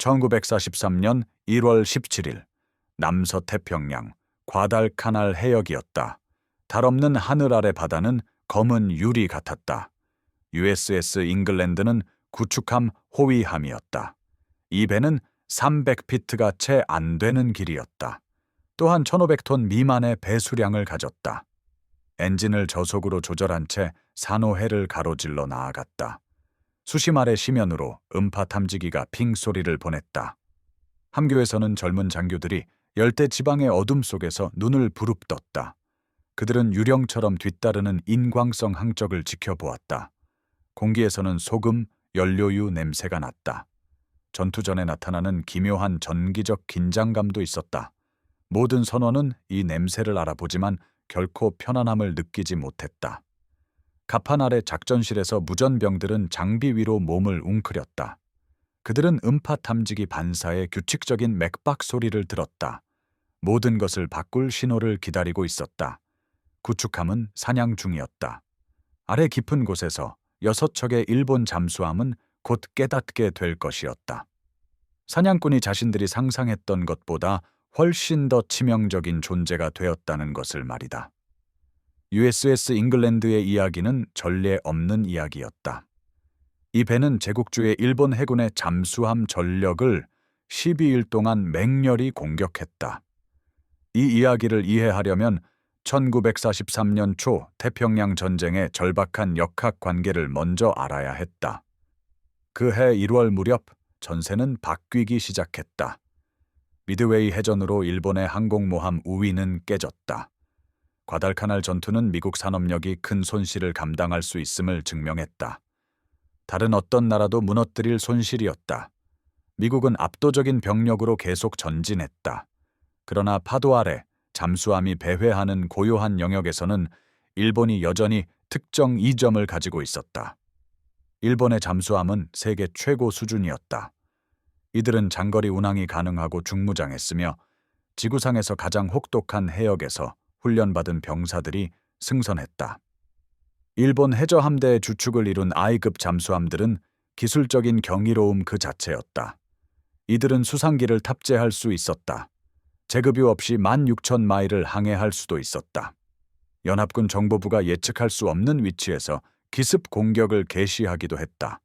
1943년 1월 17일 남서태평양 과달카날 해역이었다. 달없는 하늘 아래 바다는 검은 유리 같았다. USS 잉글랜드는 구축함 호위함이었다. 이 배는 300피트가 채 안 되는 길이었다. 또한 1500톤 미만의 배수량을 가졌다. 엔진을 저속으로 조절한 채 산호해를 가로질러 나아갔다. 수심 아래 심연으로 음파 탐지기가 핑 소리를 보냈다. 함교에서는 젊은 장교들이 열대 지방의 어둠 속에서 눈을 부릅떴다. 그들은 유령처럼 뒤따르는 인광성 항적을 지켜보았다. 공기에서는 소금, 연료유 냄새가 났다. 전투 전에 나타나는 기묘한 전기적 긴장감도 있었다. 모든 선원은 이 냄새를 알아보지만 결코 편안함을 느끼지 못했다. 갑판 아래 작전실에서 무전병들은 장비 위로 몸을 웅크렸다. 그들은 음파 탐지기 반사의 규칙적인 맥박 소리를 들었다. 모든 것을 바꿀 신호를 기다리고 있었다. 구축함은 사냥 중이었다. 아래 깊은 곳에서 6척의 일본 잠수함은 곧 깨닫게 될 것이었다. 사냥꾼이 자신들이 상상했던 것보다 훨씬 더 치명적인 존재가 되었다는 것을 말이다. USS 잉글랜드의 이야기는 전례 없는 이야기였다. 이 배는 제국주의 일본 해군의 잠수함 전력을 12일 동안 맹렬히 공격했다. 이 이야기를 이해하려면 1943년 초 태평양 전쟁의 절박한 역학 관계를 먼저 알아야 했다. 그해 1월 무렵 전세는 바뀌기 시작했다. 미드웨이 해전으로 일본의 항공모함 우위는 깨졌다. 과달카날 전투는 미국 산업력이 큰 손실을 감당할 수 있음을 증명했다. 다른 어떤 나라도 무너뜨릴 손실이었다. 미국은 압도적인 병력으로 계속 전진했다. 그러나 파도 아래 잠수함이 배회하는 고요한 영역에서는 일본이 여전히 특정 이점을 가지고 있었다. 일본의 잠수함은 세계 최고 수준이었다. 이들은 장거리 운항이 가능하고 중무장했으며 지구상에서 가장 혹독한 해역에서 훈련받은 병사들이 승선했다. 일본 해저 함대의 주축을 이룬 I급 잠수함들은 기술적인 경이로움 그 자체였다. 이들은 수상기를 탑재할 수 있었다. 제급유 없이 16,000마일을 항해할 수도 있었다. 연합군 정보부가 예측할 수 없는 위치에서 기습 공격을 개시하기도 했다.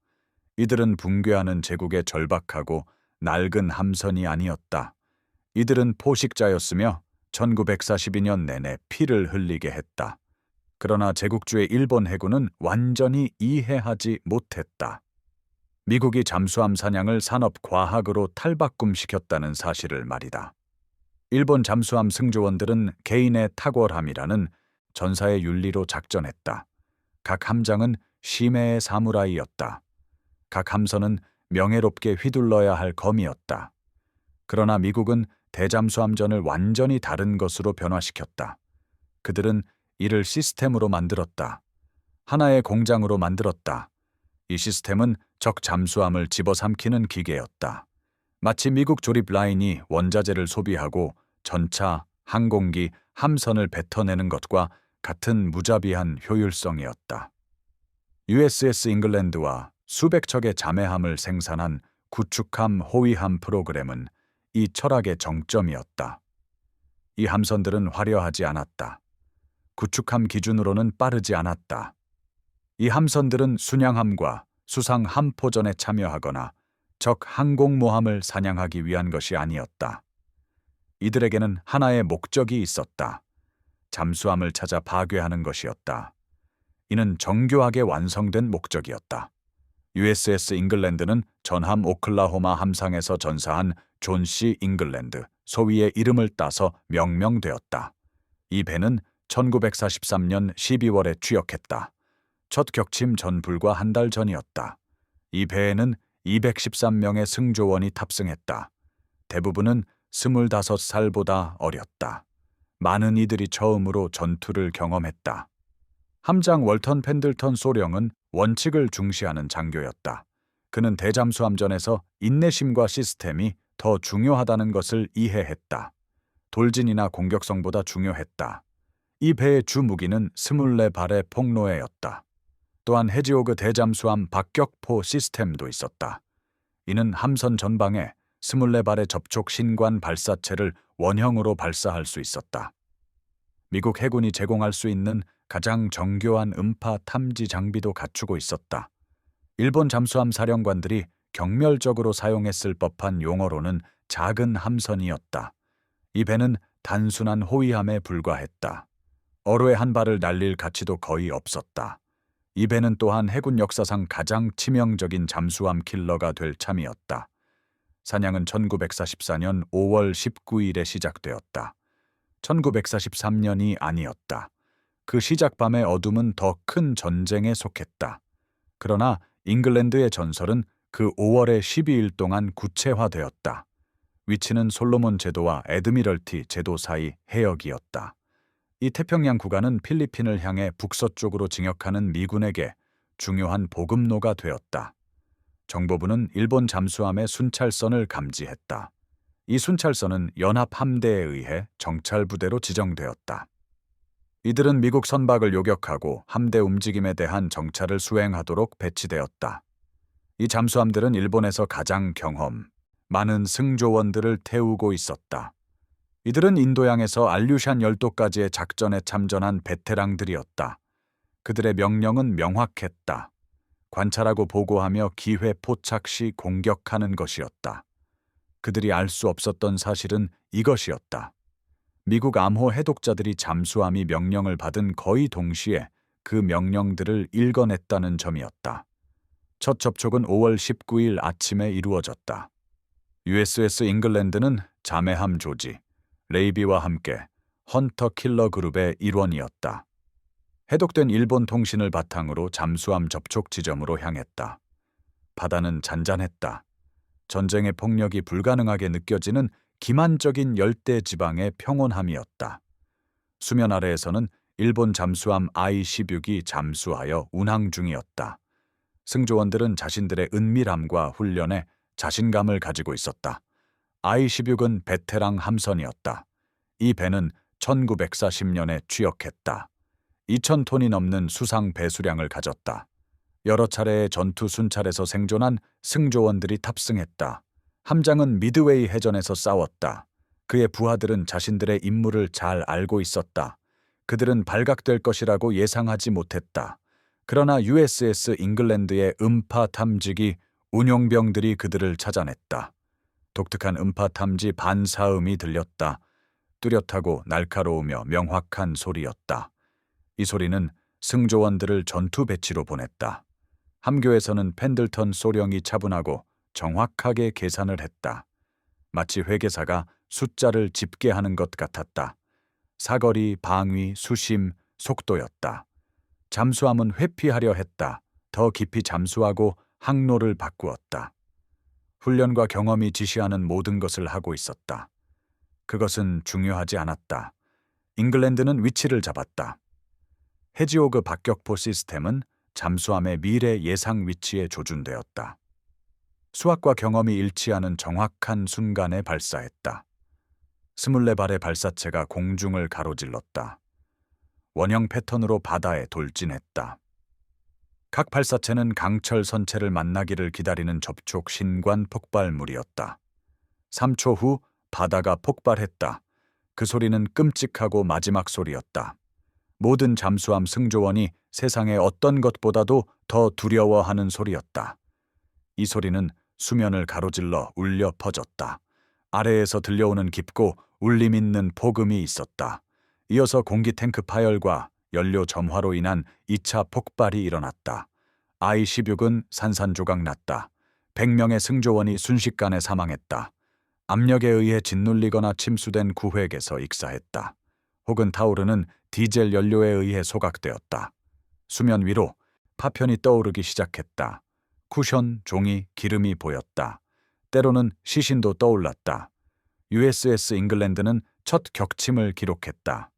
이들은 붕괴하는 제국의 절박하고 낡은 함선이 아니었다. 이들은 포식자였으며 1942년 내내 피를 흘리게 했다. 그러나 제국주의 일본 해군은 완전히 이해하지 못했다. 미국이 잠수함 사냥을 산업과학으로 탈바꿈시켰다는 사실을 말이다. 일본 잠수함 승조원들은 개인의 탁월함이라는 전사의 윤리로 작전했다. 각 함장은 심해의 사무라이였다. 각 함선은 명예롭게 휘둘러야 할 검이었다. 그러나 미국은 대잠수함전을 완전히 다른 것으로 변화시켰다. 그들은 이를 시스템으로 만들었다. 하나의 공장으로 만들었다. 이 시스템은 적 잠수함을 집어삼키는 기계였다. 마치 미국 조립 라인이 원자재를 소비하고 전차, 항공기, 함선을 뱉어내는 것과 같은 무자비한 효율성이었다. USS 잉글랜드와 수백 척의 자매함을 생산한 구축함 호위함 프로그램은 이 철학의 정점이었다. 이 함선들은 화려하지 않았다. 구축함 기준으로는 빠르지 않았다. 이 함선들은 순양함과 수상 함포전에 참여하거나 적 항공모함을 사냥하기 위한 것이 아니었다. 이들에게는 하나의 목적이 있었다. 잠수함을 찾아 파괴하는 것이었다. 이는 정교하게 완성된 목적이었다. USS 잉글랜드는 전함 오클라호마 함상에서 전사한 존 C. 잉글랜드, 소위의 이름을 따서 명명되었다. 이 배는 1943년 12월에 취역했다. 첫 격침 전 불과 한 달 전이었다. 이 배에는 213명의 승조원이 탑승했다. 대부분은 25살보다 어렸다. 많은 이들이 처음으로 전투를 경험했다. 함장 월턴 펜들턴 소령은 원칙을 중시하는 장교였다. 그는 대잠수함전에서 인내심과 시스템이 더 중요하다는 것을 이해했다. 돌진이나 공격성보다 중요했다. 이 배의 주 무기는 24발의 폭로해였다. 또한 해지호그 대잠수함 박격포 시스템도 있었다. 이는 함선 전방에 24발의 접촉 신관 발사체를 원형으로 발사할 수 있었다. 미국 해군이 제공할 수 있는 가장 정교한 음파 탐지 장비도 갖추고 있었다. 일본 잠수함 사령관들이 경멸적으로 사용했을 법한 용어로는 작은 함선이었다. 이 배는 단순한 호위함에 불과했다. 어뢰 한 발을 날릴 가치도 거의 없었다. 이 배는 또한 해군 역사상 가장 치명적인 잠수함 킬러가 될 참이었다. 사냥은 1944년 5월 19일에 시작되었다. 1943년이 아니었다. 그 시작 밤의 어둠은 더 큰 전쟁에 속했다. 그러나 잉글랜드의 전설은 그 5월의 12일 동안 구체화되었다. 위치는 솔로몬 제도와 애드미럴티 제도 사이 해역이었다. 이 태평양 구간은 필리핀을 향해 북서쪽으로 진격하는 미군에게 중요한 보급로가 되었다. 정보부는 일본 잠수함의 순찰선을 감지했다. 이 순찰선은 연합 함대에 의해 정찰부대로 지정되었다. 이들은 미국 선박을 요격하고 함대 움직임에 대한 정찰을 수행하도록 배치되었다. 이 잠수함들은 일본에서 가장 경험 많은 승조원들을 태우고 있었다. 이들은 인도양에서 알류샨 열도까지의 작전에 참전한 베테랑들이었다. 그들의 명령은 명확했다. 관찰하고 보고하며 기회 포착 시 공격하는 것이었다. 그들이 알 수 없었던 사실은 이것이었다. 미국 암호 해독자들이 잠수함이 명령을 받은 거의 동시에 그 명령들을 읽어냈다는 점이었다. 첫 접촉은 5월 19일 아침에 이루어졌다. USS 잉글랜드는 자매함 조지, 레이비와 함께 헌터 킬러 그룹의 일원이었다. 해독된 일본 통신을 바탕으로 잠수함 접촉 지점으로 향했다. 바다는 잔잔했다. 전쟁의 폭력이 불가능하게 느껴지는 기만적인 열대 지방의 평온함이었다. 수면 아래에서는 일본 잠수함 I-16이 잠수하여 운항 중이었다. 승조원들은 자신들의 은밀함과 훈련에 자신감을 가지고 있었다. I-16은 베테랑 함선이었다. 이 배는 1940년에 취역했다. 2,000톤이 넘는 수상 배수량을 가졌다. 여러 차례의 전투 순찰에서 생존한 승조원들이 탑승했다. 함장은 미드웨이 해전에서 싸웠다. 그의 부하들은 자신들의 임무를 잘 알고 있었다. 그들은 발각될 것이라고 예상하지 못했다. 그러나 USS 잉글랜드의 음파 탐지기 운용병들이 그들을 찾아냈다. 독특한 음파 탐지 반사음이 들렸다. 뚜렷하고 날카로우며 명확한 소리였다. 이 소리는 승조원들을 전투 배치로 보냈다. 함교에서는 펜들턴 소령이 차분하고 정확하게 계산을 했다. 마치 회계사가 숫자를 집계하는 것 같았다. 사거리, 방위, 수심, 속도였다. 잠수함은 회피하려 했다. 더 깊이 잠수하고 항로를 바꾸었다. 훈련과 경험이 지시하는 모든 것을 하고 있었다. 그것은 중요하지 않았다. 잉글랜드는 위치를 잡았다. 해지호그 박격포 시스템은 잠수함의 미래 예상 위치에 조준되었다. 수학과 경험이 일치하는 정확한 순간에 발사했다. 24발의 발사체가 공중을 가로질렀다. 원형 패턴으로 바다에 돌진했다. 각 발사체는 강철 선체를 만나기를 기다리는 접촉 신관 폭발물이었다. 3초 후 바다가 폭발했다. 그 소리는 끔찍하고 마지막 소리였다. 모든 잠수함 승조원이 세상의 어떤 것보다도 더 두려워하는 소리였다. 이 소리는 수면을 가로질러 울려 퍼졌다. 아래에서 들려오는 깊고 울림 있는 폭음이 있었다. 이어서 공기 탱크 파열과 연료 점화로 인한 2차 폭발이 일어났다. I-16은 산산조각 났다. 100명의 승조원이 순식간에 사망했다. 압력에 의해 짓눌리거나 침수된 구획에서 익사했다. 혹은 타오르는 디젤 연료에 의해 소각되었다. 수면 위로 파편이 떠오르기 시작했다. 쿠션, 종이, 기름이 보였다. 때로는 시신도 떠올랐다. USS 잉글랜드는 첫 격침을 기록했다.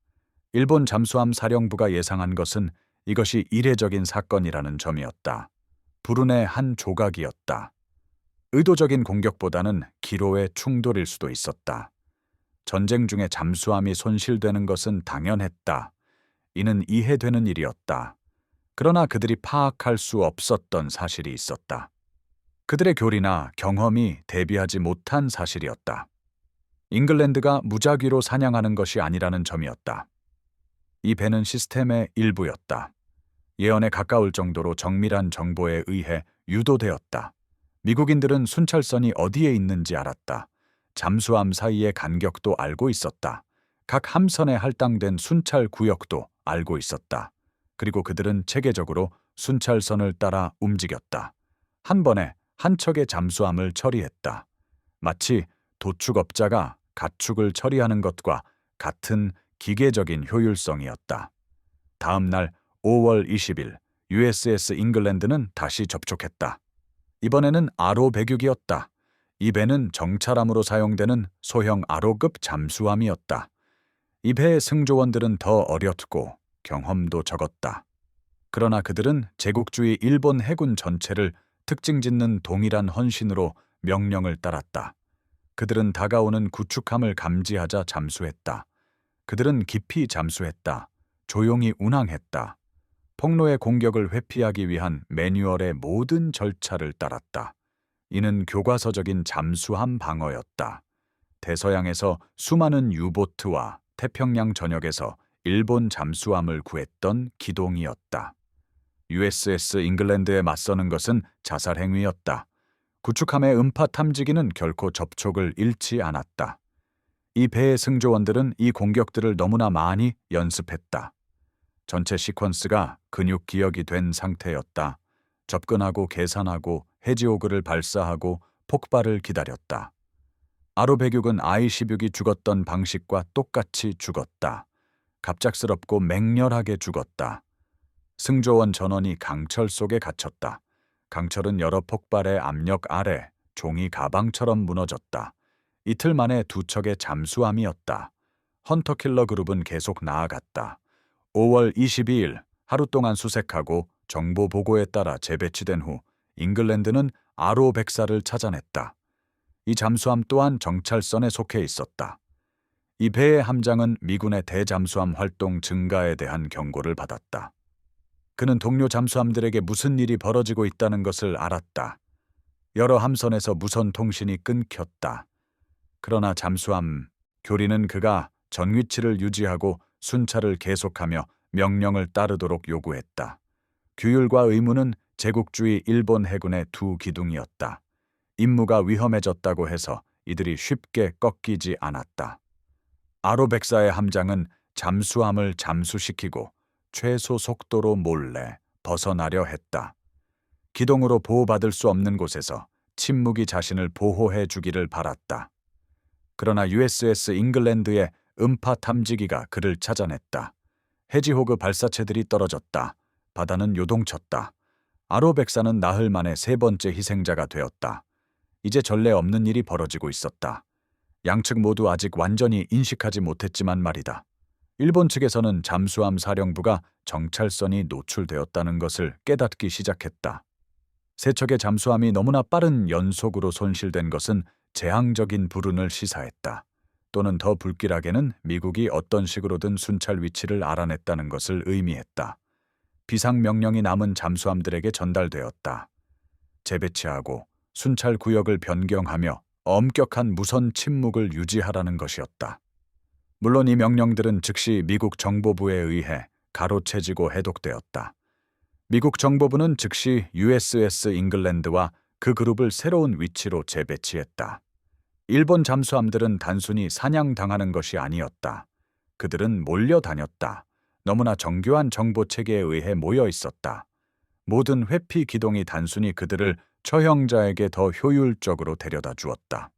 일본 잠수함 사령부가 예상한 것은 이것이 이례적인 사건이라는 점이었다. 불운의 한 조각이었다. 의도적인 공격보다는 기로의 충돌일 수도 있었다. 전쟁 중에 잠수함이 손실되는 것은 당연했다. 이는 이해되는 일이었다. 그러나 그들이 파악할 수 없었던 사실이 있었다. 그들의 교리나 경험이 대비하지 못한 사실이었다. 잉글랜드가 무작위로 사냥하는 것이 아니라는 점이었다. 이 배는 시스템의 일부였다. 예언에 가까울 정도로 정밀한 정보에 의해 유도되었다. 미국인들은 순찰선이 어디에 있는지 알았다. 잠수함 사이의 간격도 알고 있었다. 각 함선에 할당된 순찰 구역도 알고 있었다. 그리고 그들은 체계적으로 순찰선을 따라 움직였다. 한 번에 한 척의 잠수함을 처리했다. 마치 도축업자가 가축을 처리하는 것과 같은 기계적인 효율성이었다. 다음 날 5월 20일 USS 잉글랜드는 다시 접촉했다. 이번에는 RO 106이었다. 이 배는 정찰함으로 사용되는 소형 RO급 잠수함이었다. 이 배의 승조원들은 더 어렸고 경험도 적었다. 그러나 그들은 제국주의 일본 해군 전체를 특징 짓는 동일한 헌신으로 명령을 따랐다. 그들은 다가오는 구축함을 감지하자 잠수했다. 그들은 깊이 잠수했다. 조용히 운항했다. 폭로의 공격을 회피하기 위한 매뉴얼의 모든 절차를 따랐다. 이는 교과서적인 잠수함 방어였다. 대서양에서 수많은 유보트와 태평양 전역에서 일본 잠수함을 구했던 기동이었다. USS 잉글랜드에 맞서는 것은 자살 행위였다. 구축함의 음파 탐지기는 결코 접촉을 잃지 않았다. 이 배의 승조원들은 이 공격들을 너무나 많이 연습했다. 전체 시퀀스가 근육 기억이 된 상태였다. 접근하고 계산하고 해지호그를 발사하고 폭발을 기다렸다. 아로106은 I-16이 죽었던 방식과 똑같이 죽었다. 갑작스럽고 맹렬하게 죽었다. 승조원 전원이 강철 속에 갇혔다. 강철은 여러 폭발의 압력 아래 종이 가방처럼 무너졌다. 이틀 만에 두 척의 잠수함이었다. 헌터킬러 그룹은 계속 나아갔다. 5월 22일 하루 동안 수색하고 정보 보고에 따라 재배치된 후 잉글랜드는 RO 104를 찾아냈다. 이 잠수함 또한 정찰선에 속해 있었다. 이 배의 함장은 미군의 대잠수함 활동 증가에 대한 경고를 받았다. 그는 동료 잠수함들에게 무슨 일이 벌어지고 있다는 것을 알았다. 여러 함선에서 무선 통신이 끊겼다. 그러나 잠수함 교리는 그가 전위치를 유지하고 순찰을 계속하며 명령을 따르도록 요구했다. 규율과 의무는 제국주의 일본 해군의 두 기둥이었다. 임무가 위험해졌다고 해서 이들이 쉽게 꺾이지 않았다. RO 104의 함장은 잠수함을 잠수시키고 최소 속도로 몰래 벗어나려 했다. 기동으로 보호받을 수 없는 곳에서 침묵이 자신을 보호해 주기를 바랐다. 그러나 USS 잉글랜드의 음파 탐지기가 그를 찾아냈다. 해지호그 발사체들이 떨어졌다. 바다는 요동쳤다. RO 104는 나흘 만에 세 번째 희생자가 되었다. 이제 전례 없는 일이 벌어지고 있었다. 양측 모두 아직 완전히 인식하지 못했지만 말이다. 일본 측에서는 잠수함 사령부가 정찰선이 노출되었다는 것을 깨닫기 시작했다. 세 척의 잠수함이 너무나 빠른 연속으로 손실된 것은 재앙적인 불운을 시사했다. 또는 더 불길하게는 미국이 어떤 식으로든 순찰 위치를 알아냈다는 것을 의미했다. 비상명령이 남은 잠수함들에게 전달되었다. 재배치하고 순찰 구역을 변경하며 엄격한 무선 침묵을 유지하라는 것이었다. 물론 이 명령들은 즉시 미국 정보부에 의해 가로채지고 해독되었다. 미국 정보부는 즉시 USS 잉글랜드와 그 그룹을 새로운 위치로 재배치했다. 일본 잠수함들은 단순히 사냥당하는 것이 아니었다. 그들은 몰려다녔다. 너무나 정교한 정보 체계에 의해 모여 있었다. 모든 회피 기동이 단순히 그들을 처형자에게 더 효율적으로 데려다 주었다.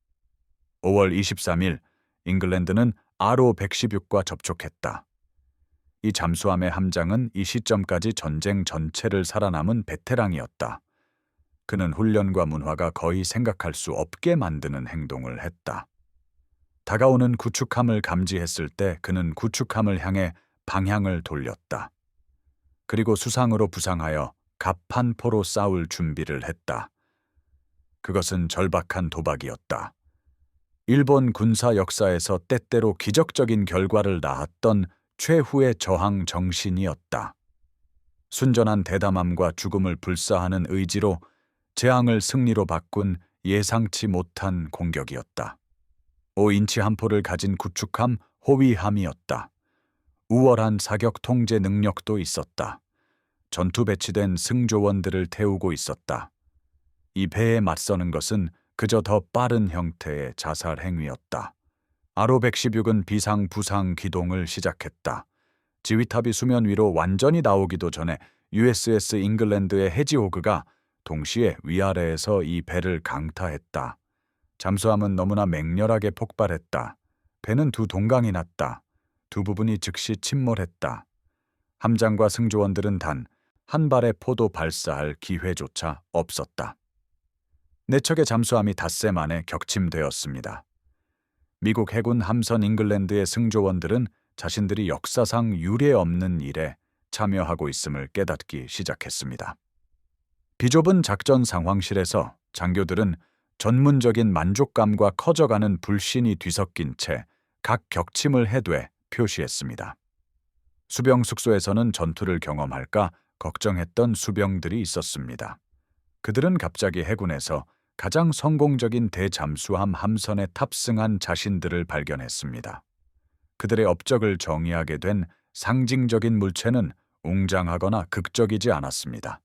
5월 23일 잉글랜드는 RO 116과 접촉했다. 이 잠수함의 함장은 이 시점까지 전쟁 전체를 살아남은 베테랑이었다. 그는 훈련과 문화가 거의 생각할 수 없게 만드는 행동을 했다. 다가오는 구축함을 감지했을 때 그는 구축함을 향해 방향을 돌렸다. 그리고 수상으로 부상하여 갑판포로 싸울 준비를 했다. 그것은 절박한 도박이었다. 일본 군사 역사에서 때때로 기적적인 결과를 낳았던 최후의 저항 정신이었다. 순전한 대담함과 죽음을 불사하는 의지로 재앙을 승리로 바꾼 예상치 못한 공격이었다. 5인치 함포를 가진 구축함 호위함이었다. 우월한 사격 통제 능력도 있었다. 전투 배치된 승조원들을 태우고 있었다. 이 배에 맞서는 것은 그저 더 빠른 형태의 자살 행위였다. 아로 116은 비상 부상 기동을 시작했다. 지휘탑이 수면 위로 완전히 나오기도 전에 USS 잉글랜드의 해지호그가 동시에 위아래에서 이 배를 강타했다. 잠수함은 너무나 맹렬하게 폭발했다. 배는 두 동강이 났다. 두 부분이 즉시 침몰했다. 함장과 승조원들은 단 한 발의 포도 발사할 기회조차 없었다. 네 척의 잠수함이 닷새 만에 격침되었습니다. 미국 해군 함선 잉글랜드의 승조원들은 자신들이 역사상 유례없는 일에 참여하고 있음을 깨닫기 시작했습니다. 비좁은 작전 상황실에서 장교들은 전문적인 만족감과 커져가는 불신이 뒤섞인 채 각 격침을 해돼 표시했습니다. 수병 숙소에서는 전투를 경험할까 걱정했던 수병들이 있었습니다. 그들은 갑자기 해군에서 가장 성공적인 대잠수함 함선에 탑승한 자신들을 발견했습니다. 그들의 업적을 정의하게 된 상징적인 물체는 웅장하거나 극적이지 않았습니다.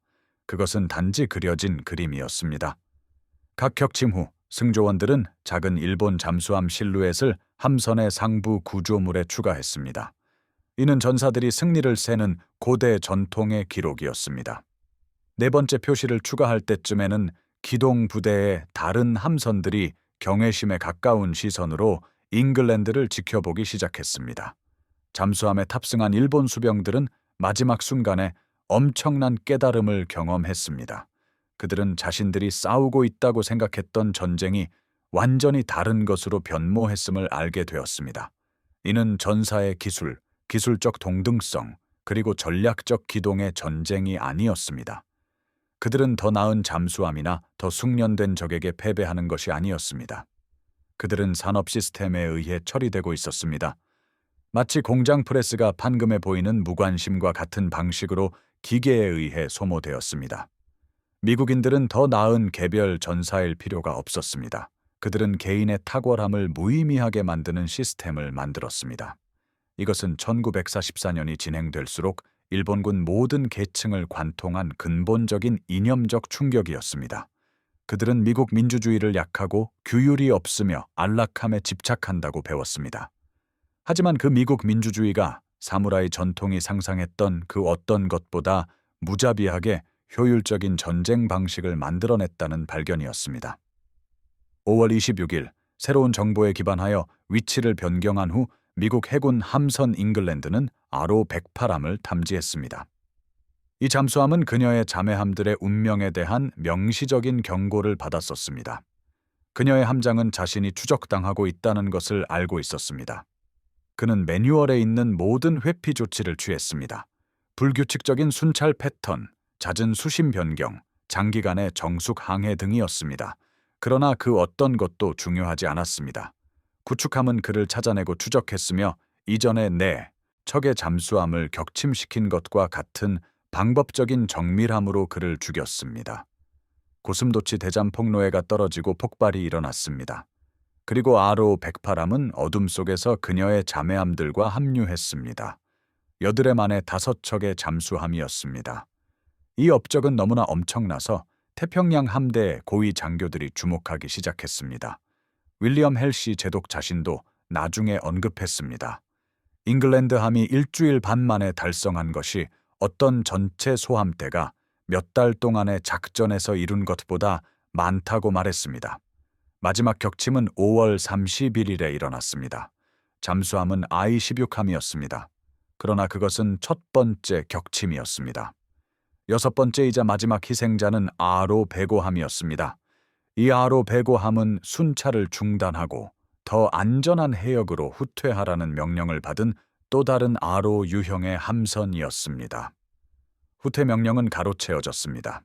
그것은 단지 그려진 그림이었습니다. 각 격침 후 승조원들은 작은 일본 잠수함 실루엣을 함선의 상부 구조물에 추가했습니다. 이는 전사들이 승리를 세는 고대 전통의 기록이었습니다. 네 번째 표시를 추가할 때쯤에는 기동 부대의 다른 함선들이 경외심에 가까운 시선으로 잉글랜드를 지켜보기 시작했습니다. 잠수함에 탑승한 일본 수병들은 마지막 순간에 엄청난 깨달음을 경험했습니다. 그들은 자신들이 싸우고 있다고 생각했던 전쟁이 완전히 다른 것으로 변모했음을 알게 되었습니다. 이는 전사의 기술, 기술적 동등성, 그리고 전략적 기동의 전쟁이 아니었습니다. 그들은 더 나은 잠수함이나 더 숙련된 적에게 패배하는 것이 아니었습니다. 그들은 산업 시스템에 의해 처리되고 있었습니다. 마치 공장 프레스가 판금해 보이는 무관심과 같은 방식으로 기계에 의해 소모되었습니다. 미국인들은 더 나은 개별 전사일 필요가 없었습니다. 그들은 개인의 탁월함을 무의미하게 만드는 시스템을 만들었습니다. 이것은 1944년이 진행될수록 일본군 모든 계층을 관통한 근본적인 이념적 충격이었습니다. 그들은 미국 민주주의를 약하고 규율이 없으며 안락함에 집착한다고 배웠습니다. 하지만 그 미국 민주주의가 사무라이 전통이 상상했던 그 어떤 것보다 무자비하게 효율적인 전쟁 방식을 만들어냈다는 발견이었습니다. 5월 26일 새로운 정보에 기반하여 위치를 변경한 후 미국 해군 함선 잉글랜드는 아로 108함을 탐지했습니다. 이 잠수함은 그녀의 자매함들의 운명에 대한 명시적인 경고를 받았었습니다. 그녀의 함장은 자신이 추적당하고 있다는 것을 알고 있었습니다. 그는 매뉴얼에 있는 모든 회피 조치를 취했습니다. 불규칙적인 순찰 패턴, 잦은 수심 변경, 장기간의 정숙 항해 등이었습니다. 그러나 그 어떤 것도 중요하지 않았습니다. 구축함은 그를 찾아내고 추적했으며 이전에 척의 잠수함을 격침시킨 것과 같은 방법적인 정밀함으로 그를 죽였습니다. 고슴도치 대잠 폭로해가 떨어지고 폭발이 일어났습니다. 그리고 아로 108함은 어둠 속에서 그녀의 자매함들과 합류했습니다. 여드레 만에 5척의 잠수함이었습니다. 이 업적은 너무나 엄청나서 태평양 함대의 고위 장교들이 주목하기 시작했습니다. 윌리엄 헬시 제독 자신도 나중에 언급했습니다. 잉글랜드함이 일주일 반 만에 달성한 것이 어떤 전체 소함대가 몇 달 동안의 작전에서 이룬 것보다 많다고 말했습니다. 마지막 격침은 5월 31일에 일어났습니다. 잠수함은 I-16함이었습니다. 그러나 그것은 첫 번째 격침이었습니다. 6번째이자 마지막 희생자는 아로 105함이었습니다. 이 아로 105함은 순찰을 중단하고 더 안전한 해역으로 후퇴하라는 명령을 받은 또 다른 아로 유형의 함선이었습니다. 후퇴 명령은 가로채어졌습니다.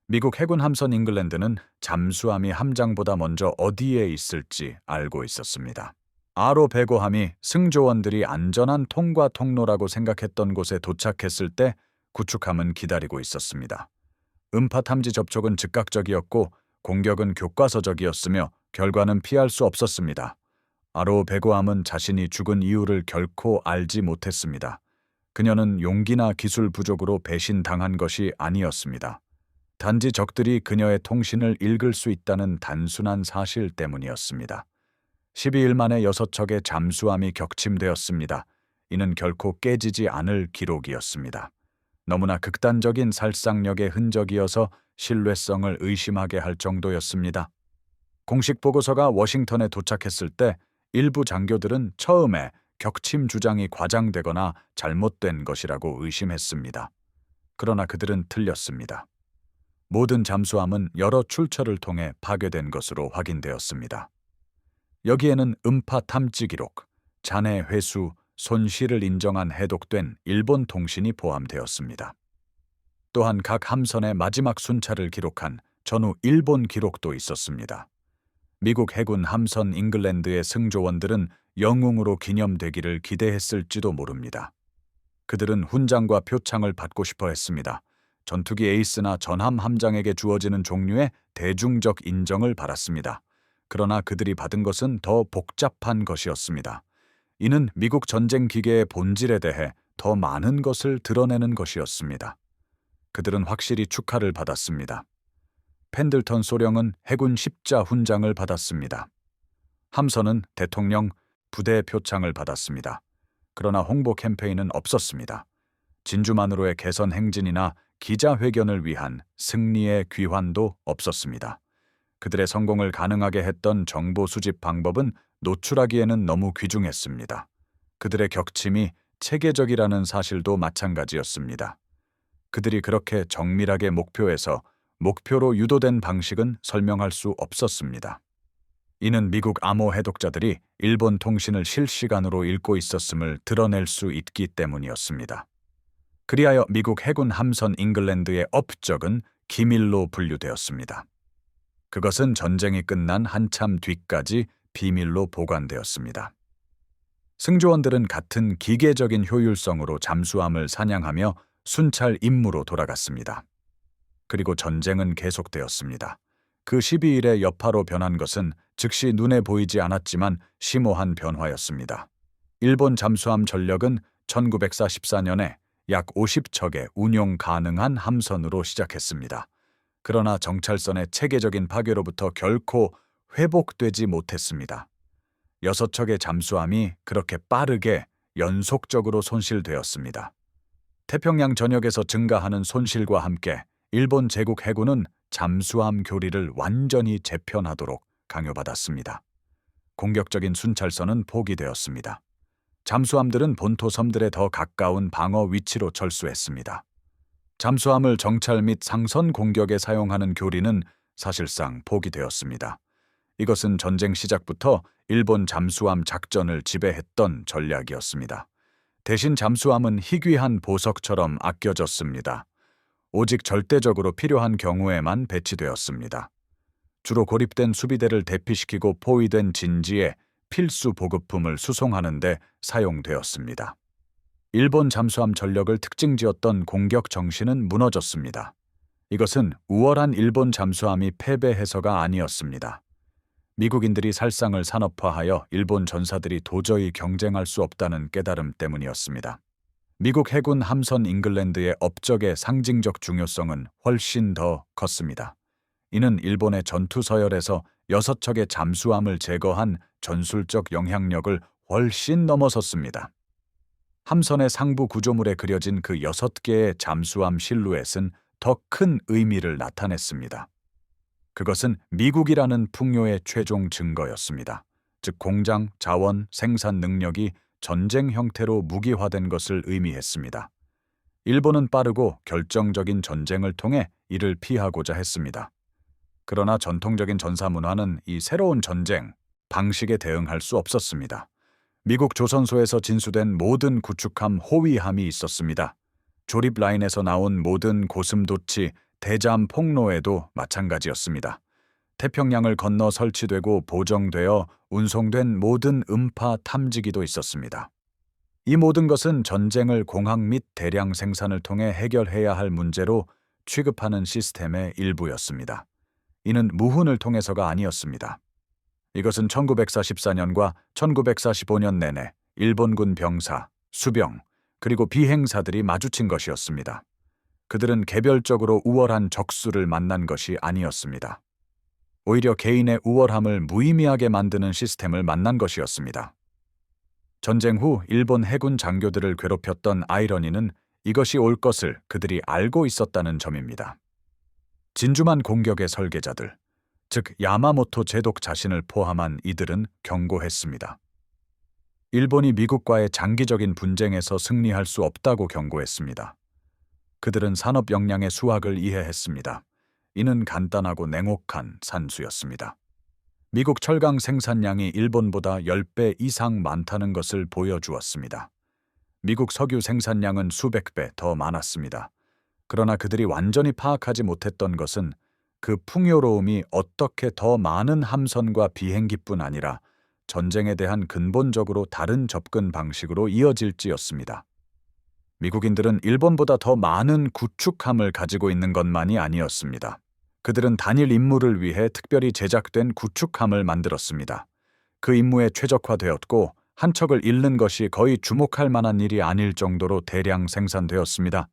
미국 해군 함선 잉글랜드는 잠수함이 함장보다 먼저 어디에 있을지 알고 있었습니다. 아로 105함이 승조원들이 안전한 통과 통로라고 생각했던 곳에 도착했을 때 구축함은 기다리고 있었습니다. 음파 탐지 접촉은 즉각적이었고 공격은 교과서적이었으며 결과는 피할 수 없었습니다. 아로 베고함은 자신이 죽은 이유를 결코 알지 못했습니다. 그녀는 용기나 기술 부족으로 배신당한 것이 아니었습니다. 단지 적들이 그녀의 통신을 읽을 수 있다는 단순한 사실 때문이었습니다. 12일 만에 6척의 잠수함이 격침되었습니다. 이는 결코 깨지지 않을 기록이었습니다. 너무나 극단적인 살상력의 흔적이어서 신뢰성을 의심하게 할 정도였습니다. 공식 보고서가 워싱턴에 도착했을 때 일부 장교들은 처음에 격침 주장이 과장되거나 잘못된 것이라고 의심했습니다. 그러나 그들은 틀렸습니다. 모든 잠수함은 여러 출처를 통해 파괴된 것으로 확인되었습니다. 여기에는 음파 탐지 기록, 잔해 회수, 손실을 인정한 해독된 일본 통신이 포함되었습니다. 또한 각 함선의 마지막 순찰을 기록한 전후 일본 기록도 있었습니다. 미국 해군 함선 잉글랜드의 승조원들은 영웅으로 기념되기를 기대했을지도 모릅니다. 그들은 훈장과 표창을 받고 싶어 했습니다. 전투기 에이스나 전함 함장에게 주어지는 종류의 대중적 인정을 받았습니다. 그러나 그들이 받은 것은 더 복잡한 것이었습니다. 이는 미국 전쟁 기계의 본질에 대해 더 많은 것을 드러내는 것이었습니다. 그들은 확실히 축하를 받았습니다. 펜들턴 소령은 해군 십자 훈장을 받았습니다. 함선은 대통령 부대 표창을 받았습니다. 그러나 홍보 캠페인은 없었습니다. 진주만으로의 개선 행진이나 기자회견을 위한 승리의 귀환도 없었습니다. 그들의 성공을 가능하게 했던 정보 수집 방법은 노출하기에는 너무 귀중했습니다. 그들의 격침이 체계적이라는 사실도 마찬가지였습니다. 그들이 그렇게 정밀하게 목표로 유도된 방식은 설명할 수 없었습니다. 이는 미국 암호 해독자들이 일본 통신을 실시간으로 읽고 있었음을 드러낼 수 있기 때문이었습니다. 그리하여 미국 해군 함선 잉글랜드의 업적은 기밀로 분류되었습니다. 그것은 전쟁이 끝난 한참 뒤까지 비밀로 보관되었습니다. 승조원들은 같은 기계적인 효율성으로 잠수함을 사냥하며 순찰 임무로 돌아갔습니다. 그리고 전쟁은 계속되었습니다. 그 12일의 여파로 변한 것은 즉시 눈에 보이지 않았지만 심오한 변화였습니다. 일본 잠수함 전력은 1944년에 약 50척의 운용 가능한 함선으로 시작했습니다. 그러나 정찰선의 체계적인 파괴로부터 결코 회복되지 못했습니다. 6척의 잠수함이 그렇게 빠르게 연속적으로 손실되었습니다. 태평양 전역에서 증가하는 손실과 함께 일본 제국 해군은 잠수함 교리를 완전히 재편하도록 강요받았습니다. 공격적인 순찰선은 포기되었습니다. 잠수함들은 본토 섬들에 더 가까운 방어 위치로 철수했습니다. 잠수함을 정찰 및 상선 공격에 사용하는 교리는 사실상 포기되었습니다. 이것은 전쟁 시작부터 일본 잠수함 작전을 지배했던 전략이었습니다. 대신 잠수함은 희귀한 보석처럼 아껴졌습니다. 오직 절대적으로 필요한 경우에만 배치되었습니다. 주로 고립된 수비대를 대피시키고 포위된 진지에 필수 보급품을 수송하는 데 사용되었습니다. 일본 잠수함 전력을 특징지었던 공격 정신은 무너졌습니다. 이것은 우월한 일본 잠수함이 패배해서가 아니었습니다. 미국인들이 살상을 산업화하여 일본 전사들이 도저히 경쟁할 수 없다는 깨달음 때문이었습니다. 미국 해군 함선 잉글랜드의 업적의 상징적 중요성은 훨씬 더 컸습니다. 이는 일본의 전투 서열에서 6척의 잠수함을 제거한 전술적 영향력을 훨씬 넘어섰습니다. 함선의 상부 구조물에 그려진 그 6개의 잠수함 실루엣은 더 큰 의미를 나타냈습니다. 그것은 미국이라는 풍요의 최종 증거였습니다. 즉 공장, 자원, 생산 능력이 전쟁 형태로 무기화된 것을 의미했습니다. 일본은 빠르고 결정적인 전쟁을 통해 이를 피하고자 했습니다. 그러나 전통적인 전사 문화는 이 새로운 전쟁 방식에 대응할 수 없었습니다. 미국 조선소에서 진수된 모든 구축함 호위함이 있었습니다. 조립 라인에서 나온 모든 고슴도치, 대잠 폭로에도 마찬가지였습니다. 태평양을 건너 설치되고 보정되어 운송된 모든 음파 탐지기도 있었습니다. 이 모든 것은 전쟁을 공학 및 대량 생산을 통해 해결해야 할 문제로 취급하는 시스템의 일부였습니다. 이는 무훈을 통해서가 아니었습니다. 이것은 1944년과 1945년 내내 일본군 병사, 수병, 그리고 비행사들이 마주친 것이었습니다. 그들은 개별적으로 우월한 적수를 만난 것이 아니었습니다. 오히려 개인의 우월함을 무의미하게 만드는 시스템을 만난 것이었습니다. 전쟁 후 일본 해군 장교들을 괴롭혔던 아이러니는 이것이 올 것을 그들이 알고 있었다는 점입니다. 진주만 공격의 설계자들, 즉 야마모토 제독 자신을 포함한 이들은 경고했습니다. 일본이 미국과의 장기적인 분쟁에서 승리할 수 없다고 경고했습니다. 그들은 산업 역량의 수학을 이해했습니다. 이는 간단하고 냉혹한 산수였습니다. 미국 철강 생산량이 일본보다 10배 이상 많다는 것을 보여주었습니다. 미국 석유 생산량은 수백 배 더 많았습니다. 그러나 그들이 완전히 파악하지 못했던 것은 그 풍요로움이 어떻게 더 많은 함선과 비행기뿐 아니라 전쟁에 대한 근본적으로 다른 접근 방식으로 이어질지였습니다. 미국인들은 일본보다 더 많은 구축함을 가지고 있는 것만이 아니었습니다. 그들은 단일 임무를 위해 특별히 제작된 구축함을 만들었습니다. 그 임무에 최적화되었고 한 척을 잃는 것이 거의 주목할 만한 일이 아닐 정도로 대량 생산되었습니다.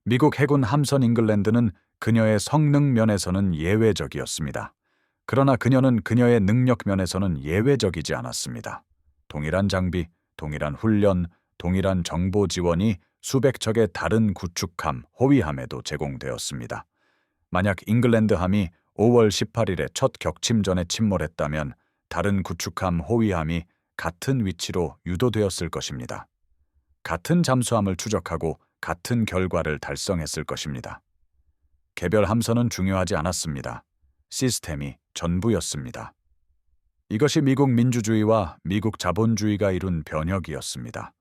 미국 해군 함선 잉글랜드는 그녀의 성능 면에서는 예외적이었습니다. 그러나 그녀는 그녀의 능력 면에서는 예외적이지 않았습니다. 동일한 장비, 동일한 훈련, 동일한 정보 지원이 수백 척의 다른 구축함, 호위함에도 제공되었습니다. 만약 잉글랜드함이 5월 18일에 첫 격침전에 침몰했다면 다른 구축함, 호위함이 같은 위치로 유도되었을 것입니다. 같은 잠수함을 추적하고 같은 결과를 달성했을 것입니다. 개별 함선은 중요하지 않았습니다. 시스템이 전부였습니다. 이것이 미국 민주주의와 미국 자본주의가 이룬 변혁이었습니다.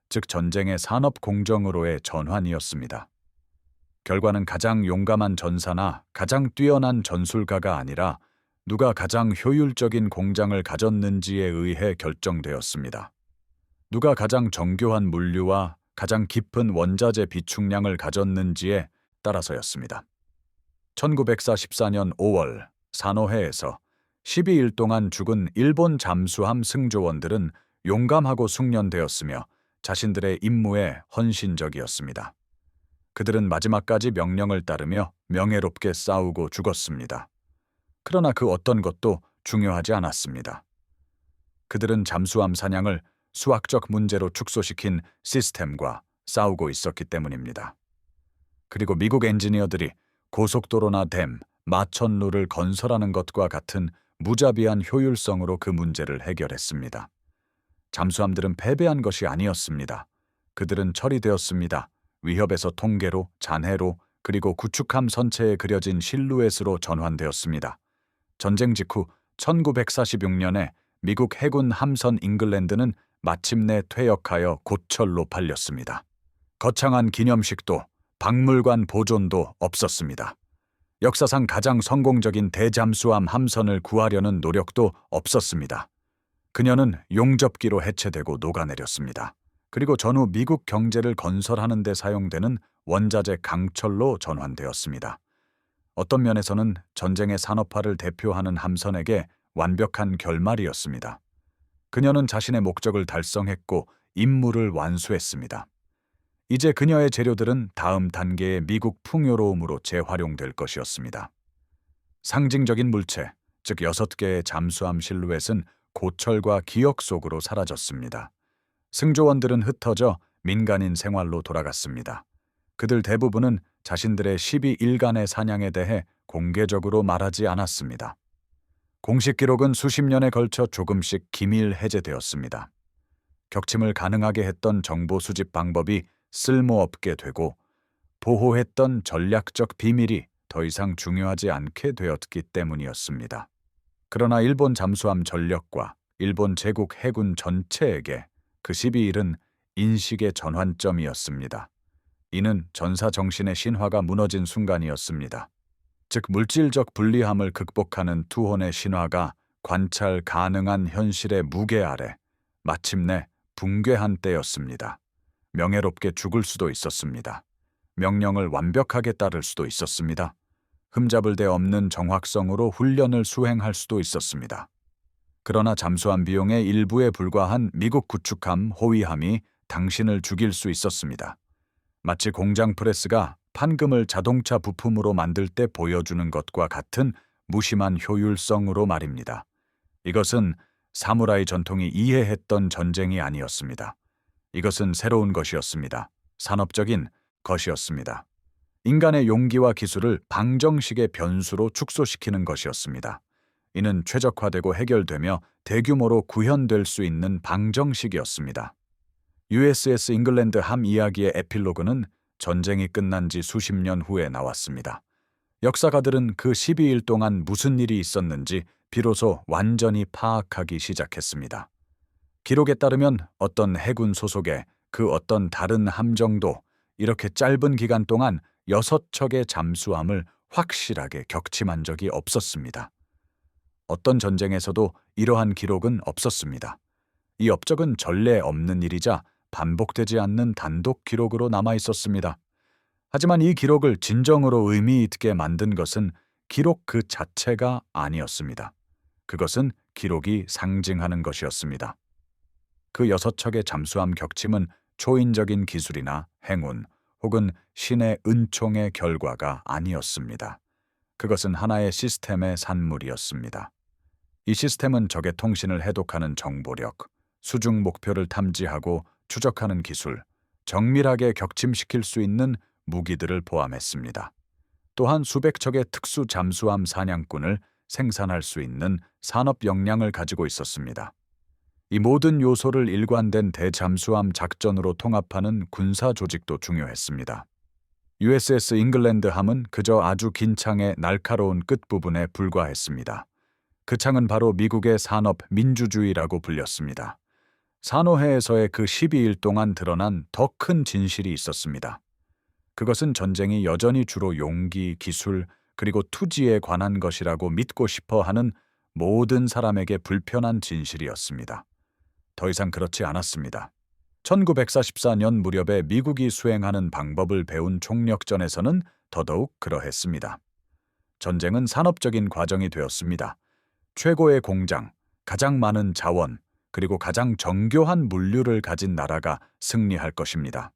즉 전쟁의 산업 공정으로의 전환이었습니다. 결과는 가장 용감한 전사나 가장 뛰어난 전술가가 아니라 누가 가장 효율적인 공장을 가졌는지에 의해 결정되었습니다. 누가 가장 정교한 물류와 가장 깊은 원자재 비축량을 가졌는지에 따라서였습니다. 1944년 5월 사노해에서 12일 동안 죽은 일본 잠수함 승조원들은 용감하고 숙련되었으며 자신들의 임무에 헌신적이었습니다. 그들은 마지막까지 명령을 따르며 명예롭게 싸우고 죽었습니다. 그러나 그 어떤 것도 중요하지 않았습니다. 그들은 잠수함 사냥을 수학적 문제로 축소시킨 시스템과 싸우고 있었기 때문입니다. 그리고 미국 엔지니어들이 고속도로나 댐, 마천루를 건설하는 것과 같은 무자비한 효율성으로 그 문제를 해결했습니다. 잠수함들은 패배한 것이 아니었습니다. 그들은 처리되었습니다. 위협에서 통계로, 잔해로, 그리고 구축함 선체에 그려진 실루엣으로 전환되었습니다. 전쟁 직후 1946년에 미국 해군 함선 잉글랜드는 마침내 퇴역하여 고철로 팔렸습니다. 거창한 기념식도 박물관 보존도 없었습니다. 역사상 가장 성공적인 대잠수함 함선을 구하려는 노력도 없었습니다. 그녀는 용접기로 해체되고 녹아내렸습니다. 그리고 전후 미국 경제를 건설하는 데 사용되는 원자재 강철로 전환되었습니다. 어떤 면에서는 전쟁의 산업화를 대표하는 함선에게 완벽한 결말이었습니다. 그녀는 자신의 목적을 달성했고 임무를 완수했습니다. 이제 그녀의 재료들은 다음 단계의 미국 풍요로움으로 재활용될 것이었습니다. 상징적인 물체, 즉 6개의 잠수함 실루엣은 고철과 기억 속으로 사라졌습니다. 승조원들은 흩어져 민간인 생활로 돌아갔습니다. 그들 대부분은 자신들의 12일간의 사냥에 대해 공개적으로 말하지 않았습니다. 공식 기록은 수십 년에 걸쳐 조금씩 기밀 해제되었습니다. 격침을 가능하게 했던 정보 수집 방법이 쓸모없게 되고 보호했던 전략적 비밀이 더 이상 중요하지 않게 되었기 때문이었습니다. 그러나 일본 잠수함 전력과 일본 제국 해군 전체에게 그 12일은 인식의 전환점이었습니다. 이는 전사 정신의 신화가 무너진 순간이었습니다. 즉 물질적 불리함을 극복하는 투혼의 신화가 관찰 가능한 현실의 무게 아래 마침내 붕괴한 때였습니다. 명예롭게 죽을 수도 있었습니다. 명령을 완벽하게 따를 수도 있었습니다. 흠잡을 데 없는 정확성으로 훈련을 수행할 수도 있었습니다. 그러나 잠수함 비용의 일부에 불과한 미국 구축함 호위함이 당신을 죽일 수 있었습니다. 마치 공장 프레스가 판금을 자동차 부품으로 만들 때 보여주는 것과 같은 무심한 효율성으로 말입니다. 이것은 사무라이 전통이 이해했던 전쟁이 아니었습니다. 이것은 새로운 것이었습니다. 산업적인 것이었습니다. 인간의 용기와 기술을 방정식의 변수로 축소시키는 것이었습니다. 이는 최적화되고 해결되며 대규모로 구현될 수 있는 방정식이었습니다. USS 잉글랜드 함 이야기의 에필로그는 전쟁이 끝난 지 수십 년 후에 나왔습니다. 역사가들은 그 12일 동안 무슨 일이 있었는지 비로소 완전히 파악하기 시작했습니다. 기록에 따르면 어떤 해군 소속의 그 어떤 다른 함정도 이렇게 짧은 기간 동안 6척의 잠수함을 확실하게 격침한 적이 없었습니다. 어떤 전쟁에서도 이러한 기록은 없었습니다. 이 업적은 전례 없는 일이자 반복되지 않는 단독 기록으로 남아 있었습니다. 하지만 이 기록을 진정으로 의미 있게 만든 것은 기록 그 자체가 아니었습니다. 그것은 기록이 상징하는 것이었습니다. 그 6척의 잠수함 격침은 초인적인 기술이나 행운 혹은 신의 은총의 결과가 아니었습니다. 그것은 하나의 시스템의 산물이었습니다. 이 시스템은 적의 통신을 해독하는 정보력, 수중 목표를 탐지하고 추적하는 기술, 정밀하게 격침시킬 수 있는 무기들을 포함했습니다. 또한 수백 척의 특수 잠수함 사냥꾼을 생산할 수 있는 산업 역량을 가지고 있었습니다. 이 모든 요소를 일관된 대잠수함 작전으로 통합하는 군사 조직도 중요했습니다. USS 잉글랜드 함은 그저 아주 긴 창의 날카로운 끝부분에 불과했습니다. 그 창은 바로 미국의 산업 민주주의라고 불렸습니다. 산호해에서의 그 12일 동안 드러난 더 큰 진실이 있었습니다. 그것은 전쟁이 여전히 주로 용기, 기술, 그리고 투지에 관한 것이라고 믿고 싶어 하는 모든 사람에게 불편한 진실이었습니다. 더 이상 그렇지 않았습니다. 1944년 무렵에 미국이 수행하는 방법을 배운 총력전에서는 더더욱 그러했습니다. 전쟁은 산업적인 과정이 되었습니다. 최고의 공장, 가장 많은 자원, 그리고 가장 정교한 물류를 가진 나라가 승리할 것입니다.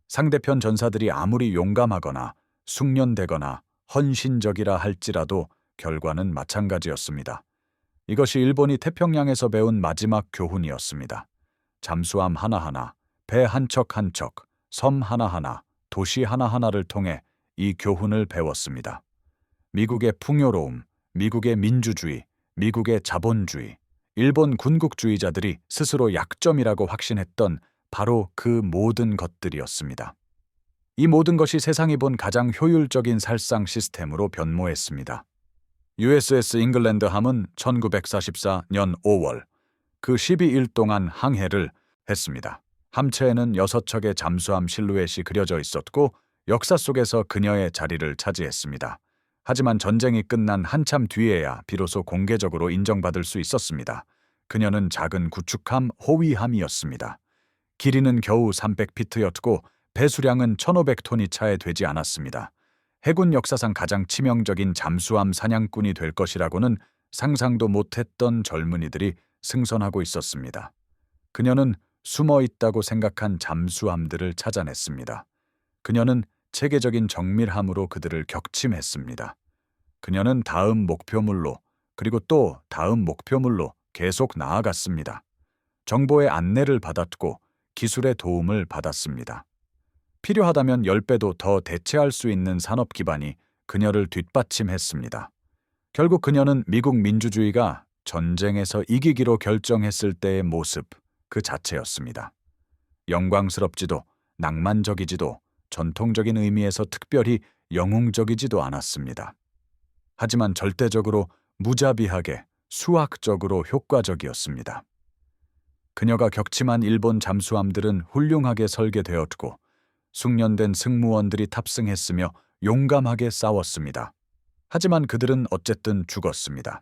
상대편 전사들이 아무리 용감하거나 숙련되거나 헌신적이라 할지라도 결과는 마찬가지였습니다. 이것이 일본이 태평양에서 배운 마지막 교훈이었습니다. 잠수함 하나하나, 배 한 척 한 척, 섬 하나하나, 도시 하나하나를 통해 이 교훈을 배웠습니다. 미국의 풍요로움, 미국의 민주주의, 미국의 자본주의, 일본 군국주의자들이 스스로 약점이라고 확신했던 바로 그 모든 것들이었습니다. 이 모든 것이 세상이 본 가장 효율적인 살상 시스템으로 변모했습니다. USS 잉글랜드 함은 1944년 5월 그 12일 동안 항해를 했습니다. 함체에는 6척의 잠수함 실루엣이 그려져 있었고 역사 속에서 그녀의 자리를 차지했습니다. 하지만 전쟁이 끝난 한참 뒤에야 비로소 공개적으로 인정받을 수 있었습니다. 그녀는 작은 구축함 호위함이었습니다. 길이는 겨우 300피트였고 배수량은 1,500톤이 차에 되지 않았습니다. 해군 역사상 가장 치명적인 잠수함 사냥꾼이 될 것이라고는 상상도 못했던 젊은이들이 승선하고 있었습니다. 그녀는 숨어 있다고 생각한 잠수함들을 찾아냈습니다. 그녀는 체계적인 정밀함으로 그들을 격침했습니다. 그녀는 다음 목표물로 그리고 또 다음 목표물로 계속 나아갔습니다. 정보의 안내를 받았고 기술의 도움을 받았습니다. 필요하다면 10배도 더 대체할 수 있는 산업 기반이 그녀를 뒷받침했습니다. 결국 그녀는 미국 민주주의가 전쟁에서 이기기로 결정했을 때의 모습 그 자체였습니다. 영광스럽지도 낭만적이지도 전통적인 의미에서 특별히 영웅적이지도 않았습니다. 하지만 절대적으로 무자비하게 수학적으로 효과적이었습니다. 그녀가 격침한 일본 잠수함들은 훌륭하게 설계되었고 숙련된 승무원들이 탑승했으며 용감하게 싸웠습니다. 하지만 그들은 어쨌든 죽었습니다.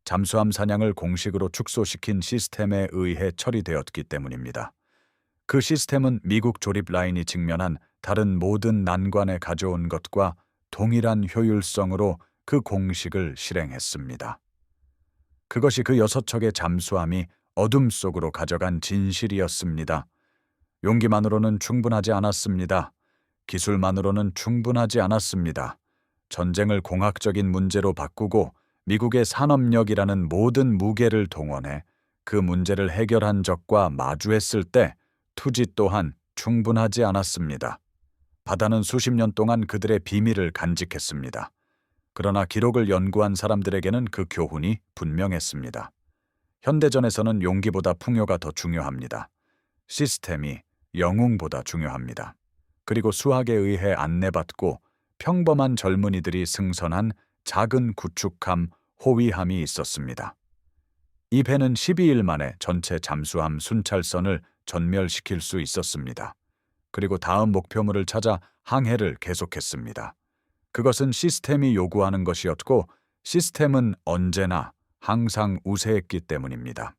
잠수함 사냥을 공식으로 축소시킨 시스템에 의해 처리되었기 때문입니다. 그 시스템은 미국 조립 라인이 직면한 다른 모든 난관에 가져온 것과 동일한 효율성으로 그 공식을 실행했습니다. 그것이 그 6척의 잠수함이 어둠 속으로 가져간 진실이었습니다. 용기만으로는 충분하지 않았습니다. 기술만으로는 충분하지 않았습니다. 전쟁을 공학적인 문제로 바꾸고 미국의 산업력이라는 모든 무게를 동원해 그 문제를 해결한 적과 마주했을 때 투지 또한 충분하지 않았습니다. 바다는 수십 년 동안 그들의 비밀을 간직했습니다. 그러나 기록을 연구한 사람들에게는 그 교훈이 분명했습니다. 현대전에서는 용기보다 풍요가 더 중요합니다. 시스템이 영웅보다 중요합니다. 그리고 수학에 의해 안내받고 평범한 젊은이들이 승선한 작은 구축함 호위함이 있었습니다. 이 배는 12일 만에 전체 잠수함 순찰선을 전멸시킬 수 있었습니다. 그리고 다음 목표물을 찾아 항해를 계속했습니다. 그것은 시스템이 요구하는 것이었고 시스템은 언제나 항상 우세했기 때문입니다.